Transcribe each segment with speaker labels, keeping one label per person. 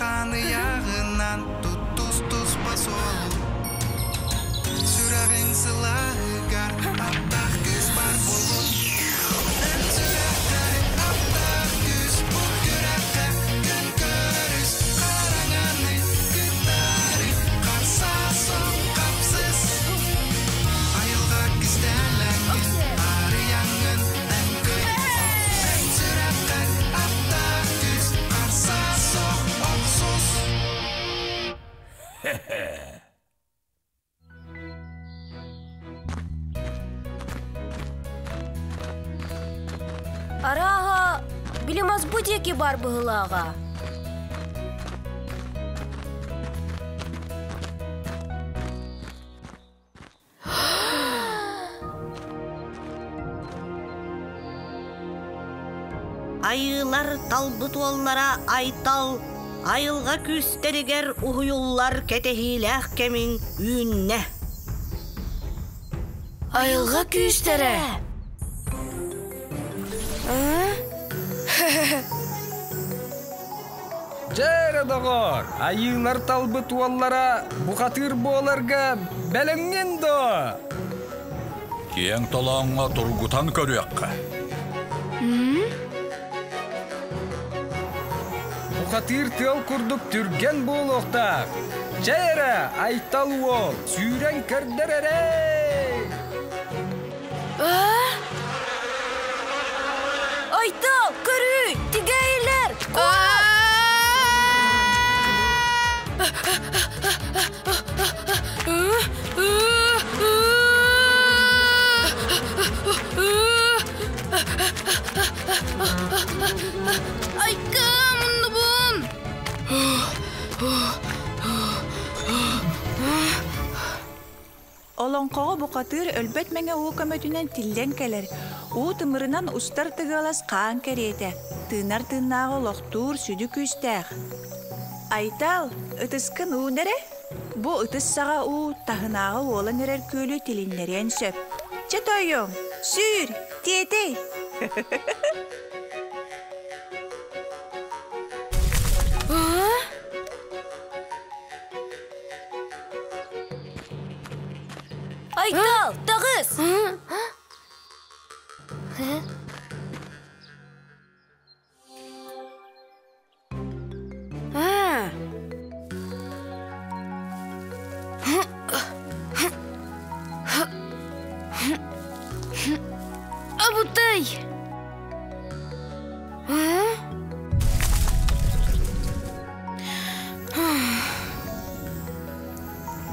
Speaker 1: Қаны яғынан тұс басол Сүрағың сылағығар Аптақ күз бар болғын Сүрәқтәрі аптақ күз Бұл күрәққа күн көріс Қараңаны күттәрі Қарса соң қапсыз Айылға күздәләңгі Ары яңын әңгі Сүрәққа аптақ күз Қарса соң оқсыз
Speaker 2: Араға, білемаз бұдеке бар бұғылаға.
Speaker 3: Айылар талбыт оллара айтал, айылға күстерігер ұғыйылар кетехиләқ кемін үйінне.
Speaker 2: Айылға күстері.
Speaker 4: Жәрі дағыр, айылар талбыт оллара бұқатыр боларға бәліңнен до.
Speaker 5: Кең толаңға тұрғытан көріяққа.
Speaker 4: Бұқатыр тел күрдік түрген бол оқтақ. Жәрі айтал ол, сүйрен кірдір әрі.
Speaker 2: Айтал, көрі, тігейлер. Айка, мұнды бұн.
Speaker 6: Олонқоға бұқатыр өлбет мәңе уы көмөтінен тиллен кәлер. Уы тымырынан ұстар тығалас қаан кәреті. Тынар тыннағы лоқтур сүді күстәқ. Айтал, ұтыскын уы нәре? Бұ ұтыс саға уы тағынағы олан әрер көлі тілінлерен сөп. Чатойым, сүр, тетей.
Speaker 2: Айтал, тағыз. Абутай.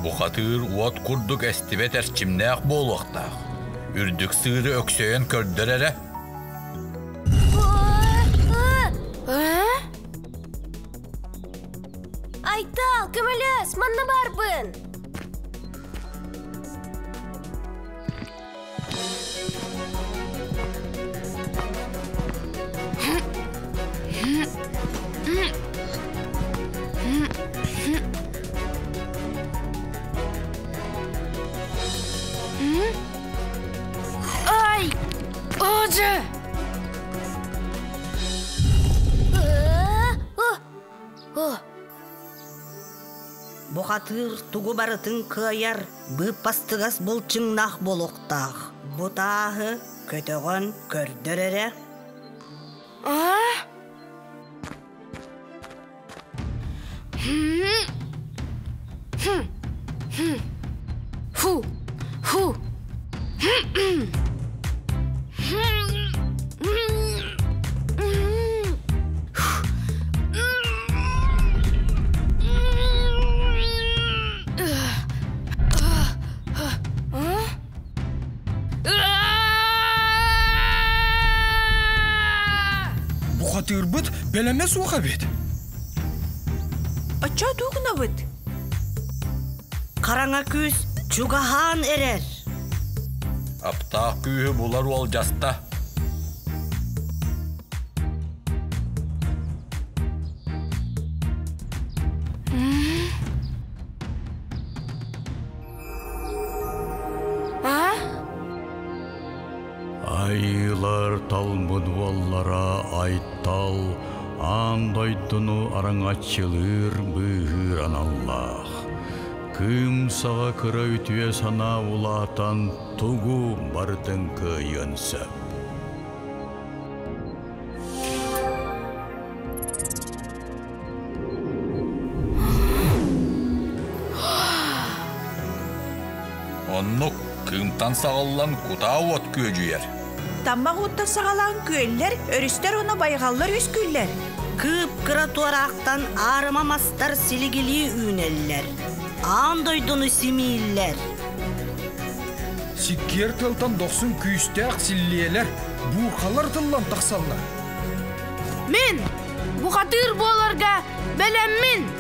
Speaker 5: Бұқатыр уат күрдік әстібет әрчімнәқ болуқтақ. Үрдік сығыры өксөйен көрдір әрі.
Speaker 2: Айтал, көмілес, манна барбын. Ай! Оже!
Speaker 3: Бұқатыр тугу барытын кыяр, бұп пастығас бұл чыңнақ болуқтақ. Бұтағы көтіғын көрдір әрі.
Speaker 4: Бұқатыр бұд бәлемес оға бет.
Speaker 6: Ача туғына бұд.
Speaker 3: Қараңа күз чугахан әрер.
Speaker 5: Аптақ күйі бұлар ол жаста.
Speaker 7: Айылар талмыд боллара айттал, Андойдуну араңачылыр быһыр аналлах. Кым саға кыра ütüе сана улатан тугу бардын кыйынсып.
Speaker 5: Оннук кымтан сағаллан кута от көжүйер.
Speaker 6: Таммақ утта сағалаған көйлер, өрістер оны байғаллар үз күйлер.
Speaker 3: Кып-кыра туарақтан арымамастар силигили үнеллер. Андойдуну симииллер.
Speaker 4: Сиккер тылтан 90 күйістәк силлиелер, буқалар тыллан тақсаллар.
Speaker 2: Мен бұқатыр боларға бәлем мен.